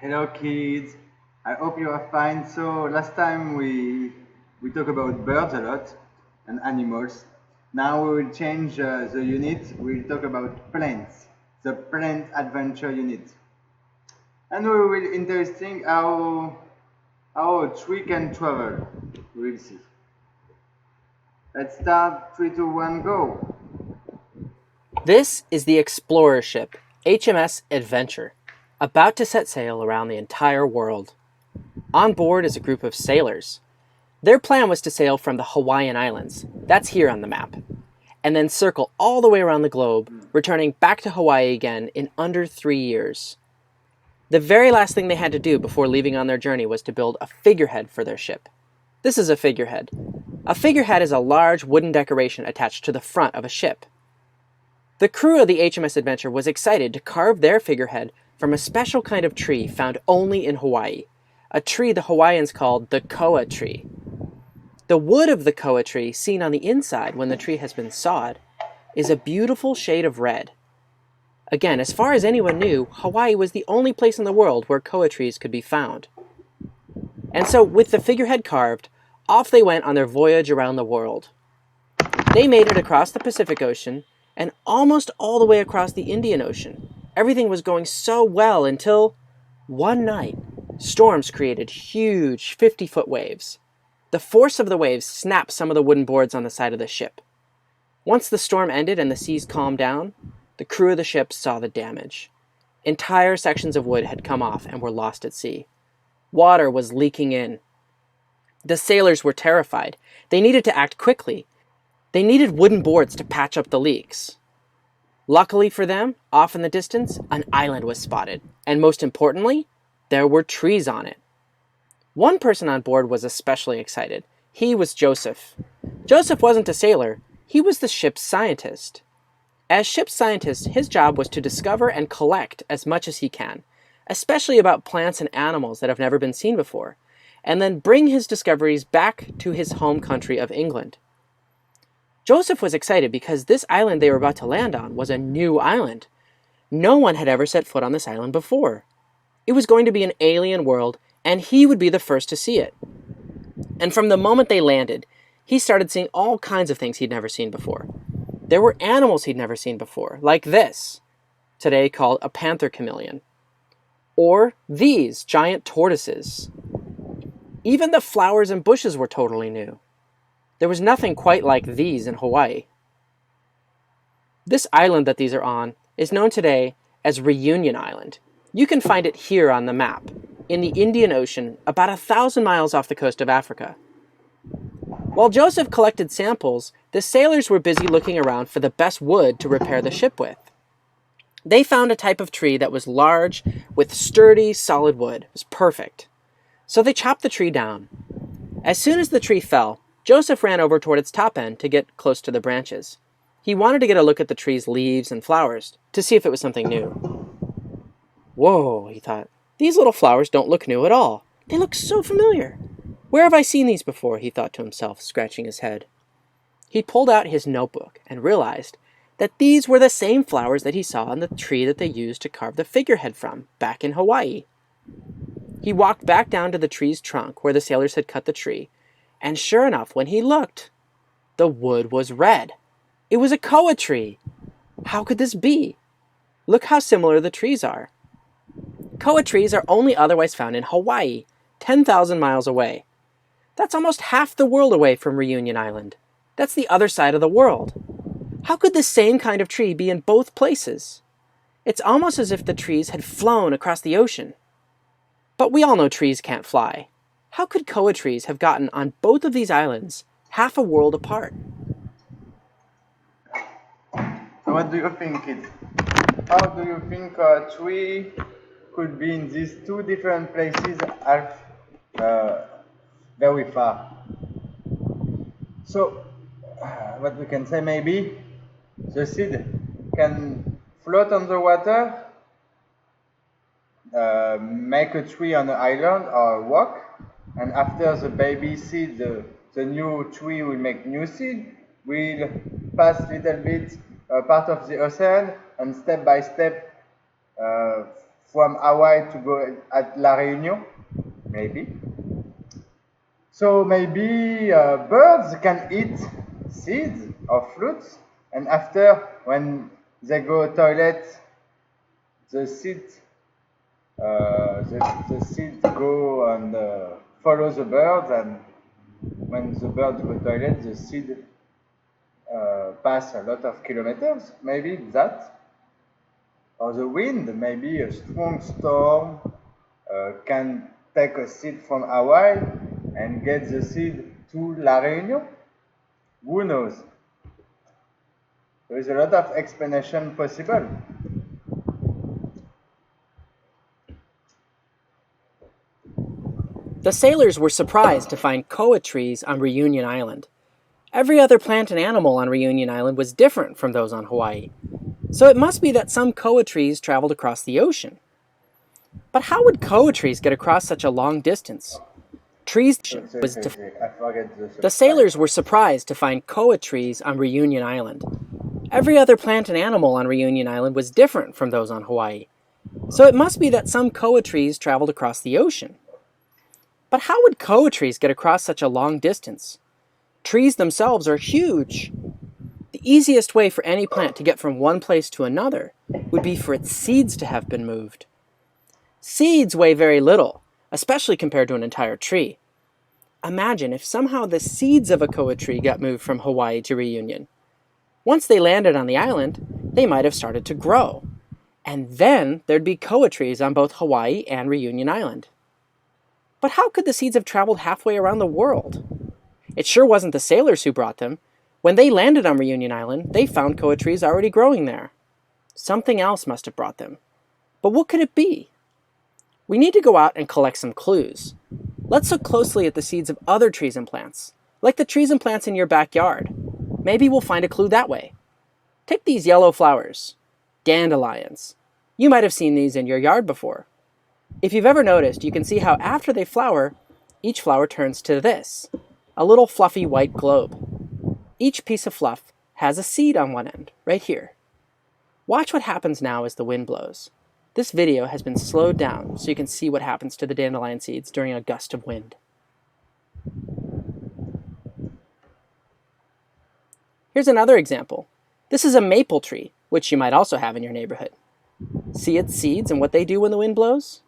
Hello kids, I hope you are fine. So last time we talked about birds a lot and animals. Now we will change the unit. We'll talk about plants, the plant adventure unit, and we will interesting how a tree can travel. We'll see. Let's start. 3, 2, 1, go. This is the explorer ship, HMS Adventure, about to set sail around the entire world. On board is a group of sailors. Their plan was to sail from the Hawaiian Islands, that's here on the map, and then circle all the way around the globe, returning back to Hawaii again in under 3 years. The very last thing they had to do before leaving on their journey was to build a figurehead for their ship. This is a figurehead. A figurehead is a large wooden decoration attached to the front of a ship. The crew of the HMS Adventure was excited to carve their figurehead from a special kind of tree found only in Hawaii, a tree the Hawaiians called the koa tree. The wood of the koa tree, seen on the inside when the tree has been sawed, is a beautiful shade of red. Again, as far as anyone knew, Hawaii was the only place in the world where koa trees could be found. And so, with the figurehead carved, off they went on their voyage around the world. They made it across the Pacific Ocean and almost all the way across the Indian Ocean. Everything was going so well until one night, storms created huge 50-foot waves. The force of the waves snapped some of the wooden boards on the side of the ship. Once the storm ended and the seas calmed down, the crew of the ship saw the damage. Entire sections of wood had come off and were lost at sea. Water was leaking in. The sailors were terrified. They needed to act quickly. They needed wooden boards to patch up the leaks. Luckily for them, off in the distance, an island was spotted, and most importantly, there were trees on it. One person on board was especially excited. He was Joseph. Joseph wasn't a sailor, he was the ship's scientist. As ship's scientist, his job was to discover and collect as much as he can, especially about plants and animals that have never been seen before, and then bring his discoveries back to his home country of England. Joseph was excited because this island they were about to land on was a new island. No one had ever set foot on this island before. It was going to be an alien world, and he would be the first to see it. And from the moment they landed, he started seeing all kinds of things he'd never seen before. There were animals he'd never seen before, like this, today called a panther chameleon. Or these giant tortoises. Even the flowers and bushes were totally new. There was nothing quite like these in Hawaii. This island that these are on is known today as Reunion Island. You can find it here on the map, in the Indian Ocean, about 1,000 miles off the coast of Africa. While Joseph collected samples, the sailors were busy looking around for the best wood to repair the ship with. They found a type of tree that was large, with sturdy, solid wood. It was perfect. So they chopped the tree down. As soon as the tree fell, Joseph ran over toward its top end to get close to the branches. He wanted to get a look at the tree's leaves and flowers to see if it was something new. Whoa, he thought. These little flowers don't look new at all. They look so familiar. Where have I seen these before? He thought to himself, scratching his head. He pulled out his notebook and realized that these were the same flowers that he saw on the tree that they used to carve the figurehead from back in Hawaii. He walked back down to the tree's trunk where the sailors had cut the tree, and sure enough, when he looked, the wood was red. It was a koa tree. How could this be? Look how similar the trees are. Koa trees are only otherwise found in Hawaii, 10,000 miles away. That's almost half the world away from Reunion Island. That's the other side of the world. How could the same kind of tree be in both places? It's almost as if the trees had flown across the ocean. But we all know trees can't fly. How could koa trees have gotten on both of these islands, half a world apart? So what do you think, kids? How do you think a tree could be in these two different places uh, very far? So, what we can say maybe the seed can float on the water, make a tree on an island or a rock, and after the baby seed, the new tree will make new seed, will pass little bit part of the ocean, and step by step from Hawaii to go at La Réunion, maybe. So maybe birds can eat seeds or fruits, and after when they go toilet, the seed the seed go and follow the birds, and when the birds go toilet, the seed pass a lot of kilometers. Maybe that, or the wind. Maybe a strong storm can take a seed from Hawaii and get the seed to La Réunion. Who knows? There is a lot of explanation possible. The sailors were surprised to find koa trees on Reunion Island. Every other plant and animal on Reunion Island was different from those on Hawaii, so it must be that some koa trees traveled across the ocean. But how would koa trees get across such a long distance? Trees was I forget The sailors were surprised to find koa trees on Reunion Island. Every other plant and animal on Reunion Island was different from those on Hawaii, so it must be that some koa trees traveled across the ocean. But how would koa trees get across such a long distance? Trees themselves are huge. The easiest way for any plant to get from one place to another would be for its seeds to have been moved. Seeds weigh very little, especially compared to an entire tree. Imagine if somehow the seeds of a koa tree got moved from Hawaii to Reunion. Once they landed on the island, they might have started to grow. And then there'd be koa trees on both Hawaii and Reunion Island. But how could the seeds have traveled halfway around the world? It sure wasn't the sailors who brought them. When they landed on Reunion Island, they found koa trees already growing there. Something else must have brought them. But what could it be? We need to go out and collect some clues. Let's look closely at the seeds of other trees and plants, like the trees and plants in your backyard. Maybe we'll find a clue that way. Take these yellow flowers, dandelions. You might have seen these in your yard before. If you've ever noticed, you can see how after they flower, each flower turns to this, a little fluffy white globe. Each piece of fluff has a seed on one end, right here. Watch what happens now as the wind blows. This video has been slowed down so you can see what happens to the dandelion seeds during a gust of wind. Here's another example. This is a maple tree, which you might also have in your neighborhood. See its seeds and what they do when the wind blows?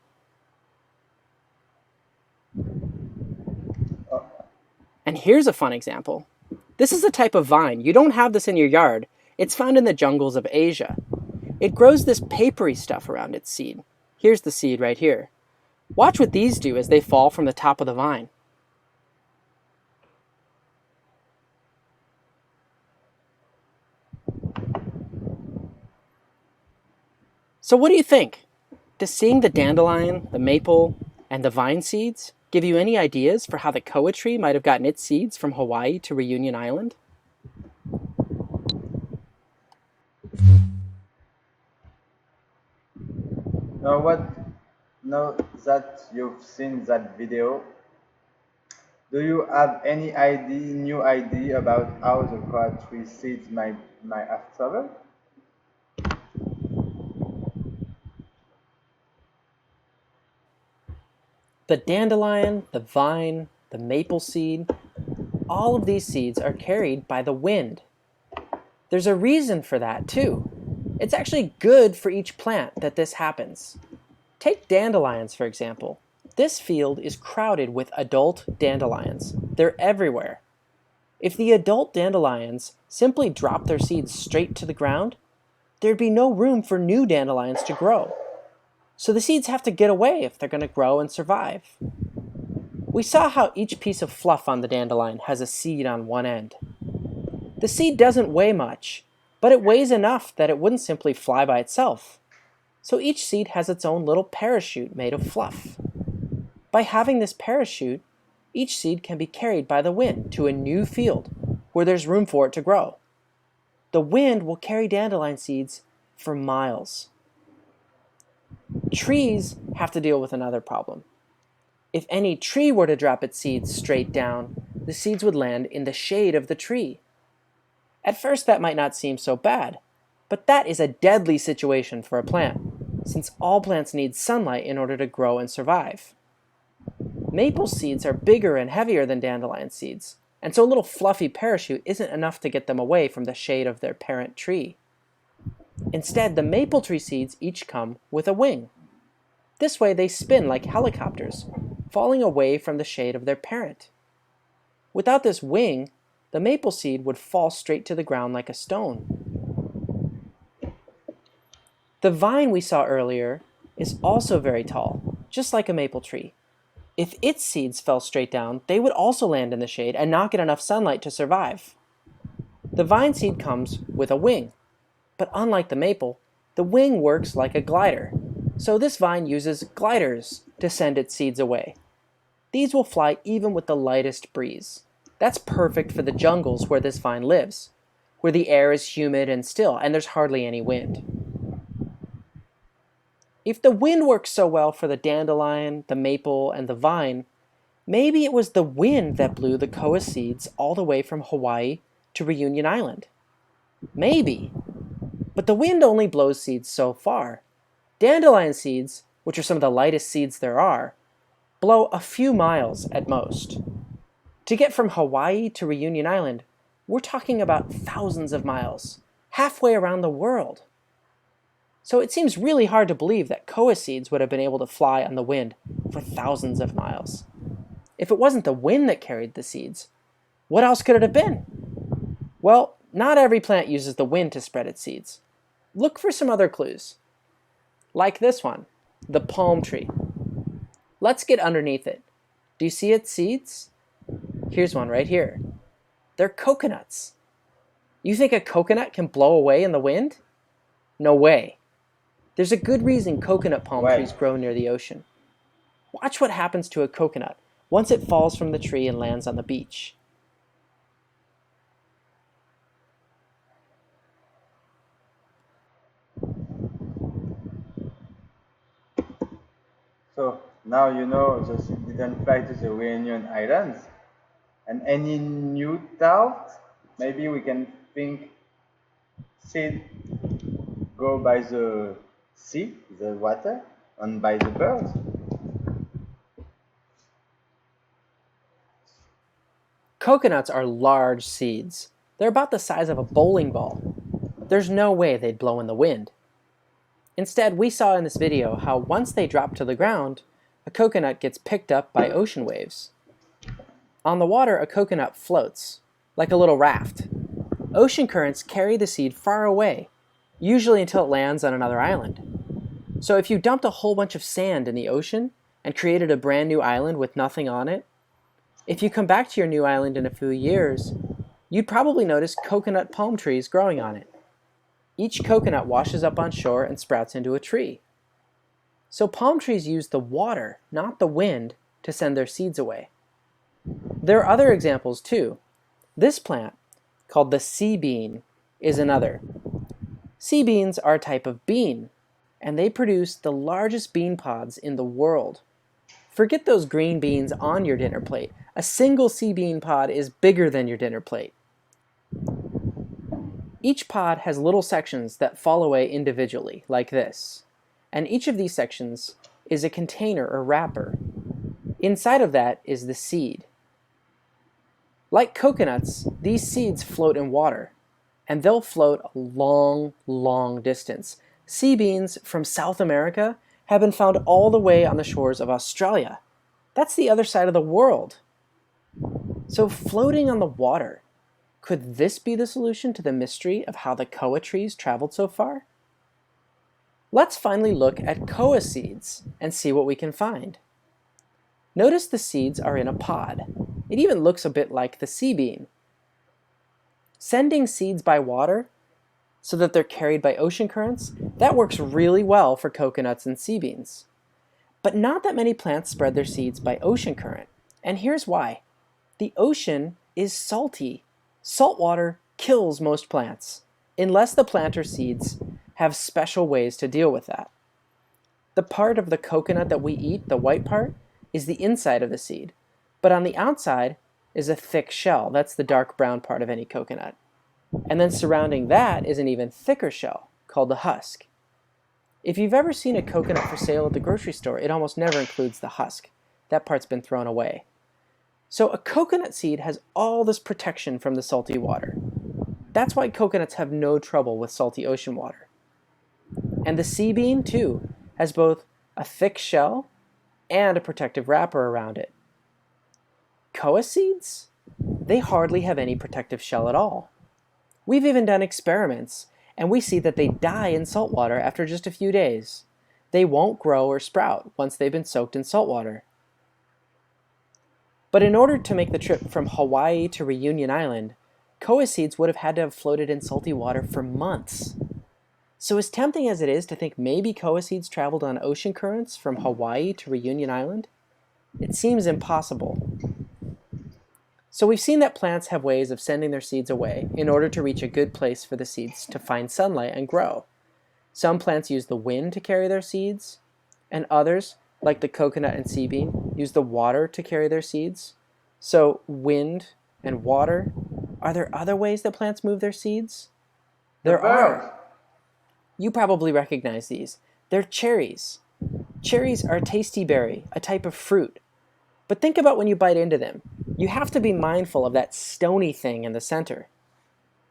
And here's a fun example. This is a type of vine. You don't have this in your yard. It's found in the jungles of Asia. It grows this papery stuff around its seed. Here's the seed right here. Watch what these do as they fall from the top of the vine. So what do you think? Does seeing the dandelion, the maple, and the vine seeds give you any ideas for how the koa tree might have gotten its seeds from Hawaii to Reunion Island? Now that you've seen that video, do you have any new idea about how the koa tree seeds might have traveled? The dandelion, the vine, the maple seed, all of these seeds are carried by the wind. There's a reason for that too. It's actually good for each plant that this happens. Take dandelions, for example. This field is crowded with adult dandelions. They're everywhere. If the adult dandelions simply drop their seeds straight to the ground, there'd be no room for new dandelions to grow. So the seeds have to get away if they're going to grow and survive. We saw how each piece of fluff on the dandelion has a seed on one end. The seed doesn't weigh much, but it weighs enough that it wouldn't simply fly by itself. So each seed has its own little parachute made of fluff. By having this parachute, each seed can be carried by the wind to a new field where there's room for it to grow. The wind will carry dandelion seeds for miles. Trees have to deal with another problem. If any tree were to drop its seeds straight down, the seeds would land in the shade of the tree. At first that might not seem so bad, but that is a deadly situation for a plant. since all plants need sunlight in order to grow and survive. Maple seeds are bigger and heavier than dandelion seeds, and so a little fluffy parachute isn't enough to get them away from the shade of their parent tree. Instead, the maple tree seeds each come with a wing. This way they spin like helicopters, falling away from the shade of their parent. Without this wing, the maple seed would fall straight to the ground like a stone. The vine we saw earlier is also very tall, just like a maple tree. If its seeds fell straight down, they would also land in the shade and not get enough sunlight to survive. The vine seed comes with a wing, but unlike the maple, the wing works like a glider, so this vine uses gliders to send its seeds away. These will fly even with the lightest breeze. That's perfect for the jungles where this vine lives, where the air is humid and still and there's hardly any wind. If the wind works so well for the dandelion, the maple, and the vine, maybe it was the wind that blew the koa seeds all the way from Hawaii to Reunion Island. Maybe. But the wind only blows seeds so far. Dandelion seeds, which are some of the lightest seeds there are, blow a few miles at most. To get from Hawaii to Reunion Island, we're talking about thousands of miles, halfway around the world. So it seems really hard to believe that koa seeds would have been able to fly on the wind for thousands of miles. If it wasn't the wind that carried the seeds, what else could it have been? Well, not every plant uses the wind to spread its seeds. Look for some other clues. Like this one, the palm tree. Let's get underneath it. Do you see its seeds? Here's one right here. They're coconuts. You think a coconut can blow away in the wind? No way. There's a good reason coconut palm trees grow near the ocean. Watch what happens to a coconut once it falls from the tree and lands on the beach. So now you know the seed didn't fly to the Reunion Islands. And any new thought? Maybe we can think seed go by the sea, the water, and by the birds. Coconuts are large seeds. They're about the size of a bowling ball. There's no way they'd blow in the wind. Instead, we saw in this video how once they drop to the ground, a coconut gets picked up by ocean waves. On the water, a coconut floats, like a little raft. Ocean currents carry the seed far away, usually until it lands on another island. So if you dumped a whole bunch of sand in the ocean and created a brand new island with nothing on it, if you come back to your new island in a few years, you'd probably notice coconut palm trees growing on it. Each coconut washes up on shore and sprouts into a tree. So palm trees use the water, not the wind, to send their seeds away. There are other examples too. This plant, called the sea bean, is another. Sea beans are a type of bean, and they produce the largest bean pods in the world. Forget those green beans on your dinner plate. A single sea bean pod is bigger than your dinner plate. Each pod has little sections that fall away individually, like this. And each of these sections is a container or wrapper. Inside of that is the seed. Like coconuts, these seeds float in water, and they'll float a long, long distance. Sea beans from South America have been found all the way on the shores of Australia. That's the other side of the world. So floating on the water, could this be the solution to the mystery of how the koa trees traveled so far? Let's finally look at koa seeds and see what we can find. Notice the seeds are in a pod. It even looks a bit like the sea bean. Sending seeds by water so that they're carried by ocean currents, that works really well for coconuts and sea beans. But not that many plants spread their seeds by ocean current, and here's why. The ocean is salty. Salt water kills most plants, unless the plant or seeds have special ways to deal with that. The part of the coconut that we eat, the white part, is the inside of the seed, but on the outside is a thick shell. That's the dark brown part of any coconut. And then surrounding that is an even thicker shell, called the husk. If you've ever seen a coconut for sale at the grocery store, it almost never includes the husk. That part's been thrown away. So a coconut seed has all this protection from the salty water. That's why coconuts have no trouble with salty ocean water. And the sea bean, too, has both a thick shell and a protective wrapper around it. Koa seeds? They hardly have any protective shell at all. We've even done experiments, and we see that they die in salt water after just a few days. They won't grow or sprout once they've been soaked in salt water. But in order to make the trip from Hawaii to Reunion Island, koa seeds would have had to have floated in salty water for months. So as tempting as it is to think maybe koa seeds traveled on ocean currents from Hawaii to Reunion Island, it seems impossible. So we've seen that plants have ways of sending their seeds away in order to reach a good place for the seeds to find sunlight and grow. Some plants use the wind to carry their seeds, and others, like the coconut and sea bean, use the water to carry their seeds. So wind and water. Are there other ways that plants move their seeds? There are. You probably recognize these. They're cherries. Cherries are a tasty berry, a type of fruit. But think about when you bite into them. You have to be mindful of that stony thing in the center.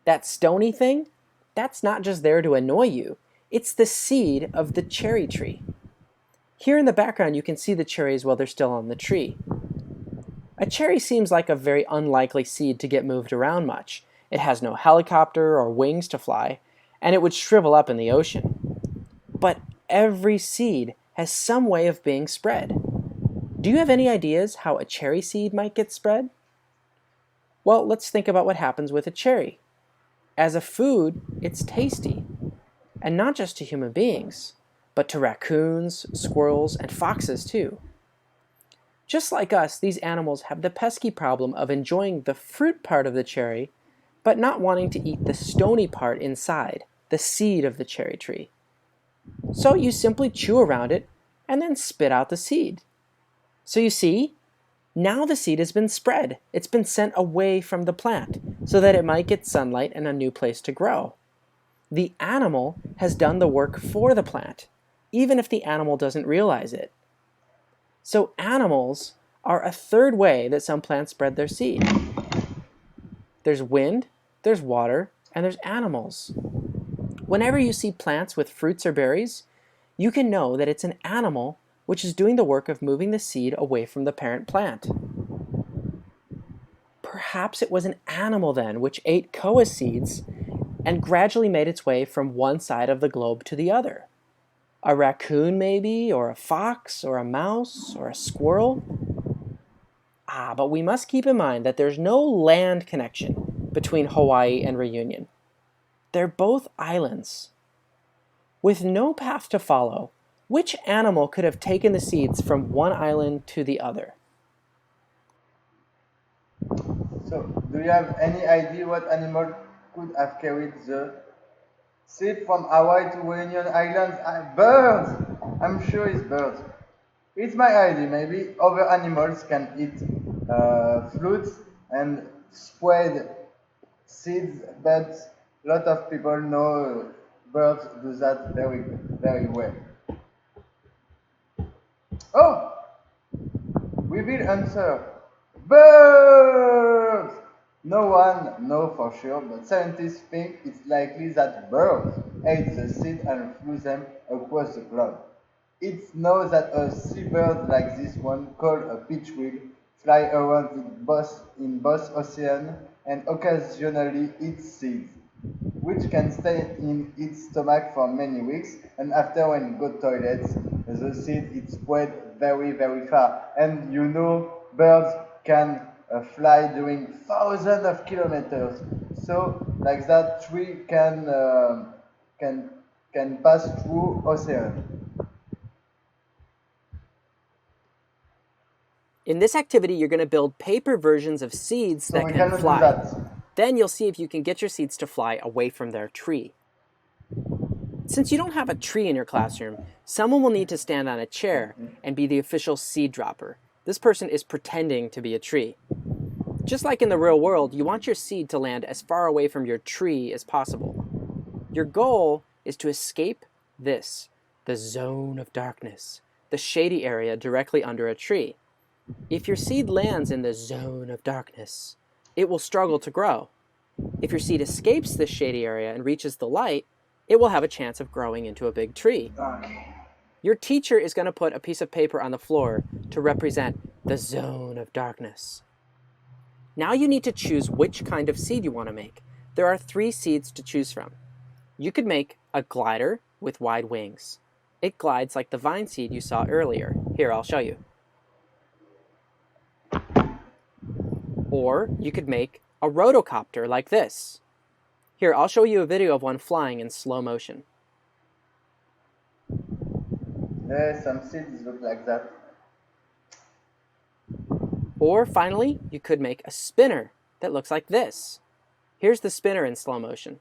That stony thing, that's not just there to annoy you. It's the seed of the cherry tree. Here in the background, you can see the cherries while they're still on the tree. A cherry seems like a very unlikely seed to get moved around much. It has no helicopter or wings to fly, and it would shrivel up in the ocean. But every seed has some way of being spread. Do you have any ideas how a cherry seed might get spread? Well, let's think about what happens with a cherry. As a food, it's tasty, and not just to human beings, but to raccoons, squirrels, and foxes too. Just like us, these animals have the pesky problem of enjoying the fruit part of the cherry, but not wanting to eat the stony part inside, the seed of the cherry tree. So you simply chew around it and then spit out the seed. So you see, now the seed has been spread. It's been sent away from the plant so that it might get sunlight and a new place to grow. The animal has done the work for the plant, even if the animal doesn't realize it. So animals are a third way that some plants spread their seed. There's wind, there's water, and there's animals. Whenever you see plants with fruits or berries, you can know that it's an animal which is doing the work of moving the seed away from the parent plant. Perhaps it was an animal then which ate koa seeds and gradually made its way from one side of the globe to the other. A raccoon maybe, or a fox, or a mouse, or a squirrel. But we must keep in mind that there's no land connection between Hawaii and Reunion. They're both islands. With no path to follow, which animal could have taken the seeds from one island to the other? So, do you have any idea what animal could have carried the seed from Hawaii to Reunion Islands? Birds! I'm sure it's birds. It's my idea. Maybe other animals can eat fruits and spread seeds, but a lot of people know birds do that very, very well. Oh, we will answer. Birds! No one knows for sure, but scientists think it's likely that birds ate the seed and flew them across the globe. It's known that a seabird like this one, called a pitchwheel, fly around in both oceans and occasionally eats seeds, which can stay in its stomach for many weeks, and after when it goes toilets, the seed is spread very, very far. And you know, birds can fly during thousands of kilometers. So, like that, tree can can pass through ocean. In this activity, you're going to build paper versions of seeds So that we can cannot do fly. that. Then you'll see if you can get your seeds to fly away from their tree. Since you don't have a tree in your classroom, someone will need to stand on a chair and be the official seed dropper. This person is pretending to be a tree. Just like in the real world, you want your seed to land as far away from your tree as possible. Your goal is to escape this, the zone of darkness, the shady area directly under a tree. If your seed lands in the zone of darkness, it will struggle to grow. If your seed escapes this shady area and reaches the light, it will have a chance of growing into a big tree. Okay. Your teacher is going to put a piece of paper on the floor to represent the zone of darkness. Now you need to choose which kind of seed you want to make. There are 3 seeds to choose from. You could make a glider with wide wings. It glides like the vine seed you saw earlier. Here, I'll show you. Or you could make a rotocopter like this. Here, I'll show you a video of one flying in slow motion. Some seeds look like that. Or finally, you could make a spinner that looks like this. Here's the spinner in slow motion.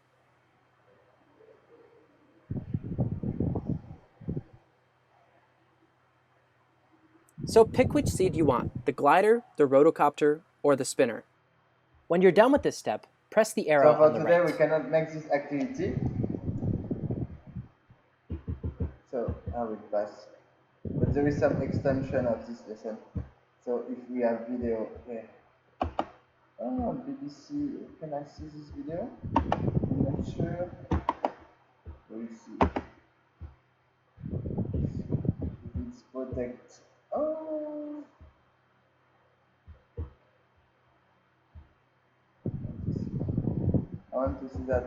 So pick which seed you want, the glider, the rotocopter, or the spinner. When you're done with this step, press the arrow So for on the today right. we cannot make this activity. So I will pass. But there is some extension of this lesson. So if we have video here. Oh, BBC, can I see this video? I'm not sure. We'll see. It's protect. Oh! I want to see that.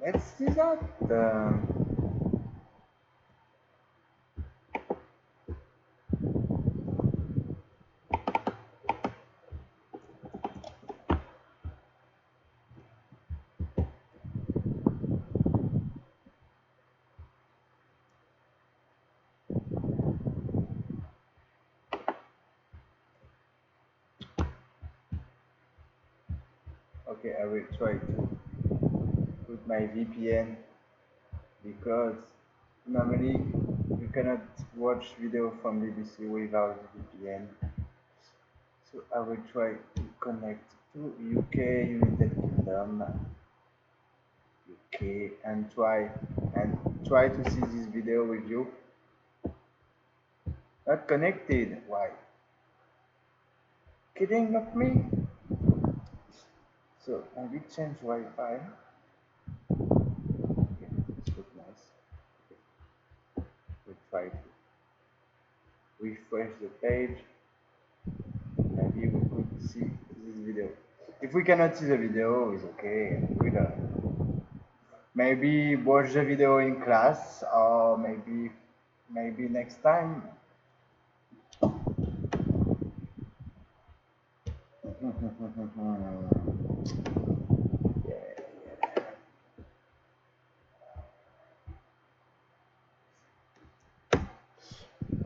Let's see that. Okay, I will try to put my VPN because normally you cannot watch video from BBC without VPN. So I will try to connect to UK, United Kingdom, UK, and try to see this video with you. Not connected. Why? Kidding of me? So I will change Wi-Fi. Okay, this looks nice. Okay. We'll try to refresh the page. Maybe we could see this video. If we cannot see the video, it's okay. We'll maybe watch the video in class, or maybe next time. Yeah.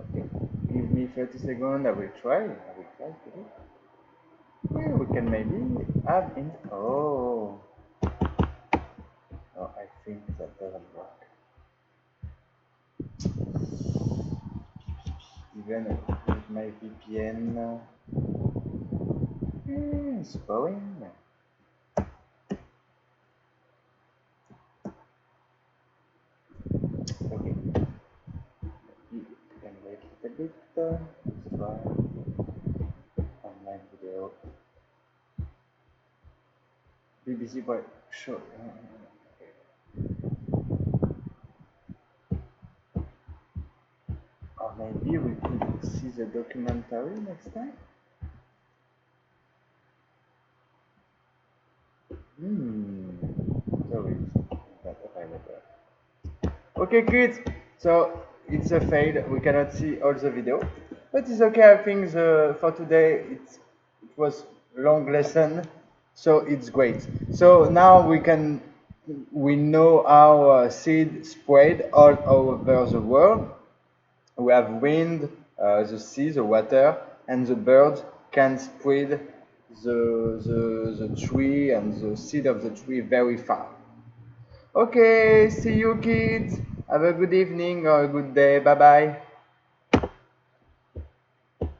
Okay, give me 30 seconds. I will try. To do. Yeah, we can maybe add in. Oh, no, I think that doesn't work. Even with my VPN, it's going. Okay, you can wait a little bit. Let's try online video. BBC, but sure. Or maybe we could see the documentary next time. So it's not available. Okay, kids. So it's a fail. We cannot see all the video, but it's okay. I think for today it was a long lesson, so it's great. So now we know our seed spread all over the world. We have wind, the sea, the water, and the birds can spread the tree and the seed of the tree very far. Okay, see you kids. Have a good evening or a good day. Bye bye.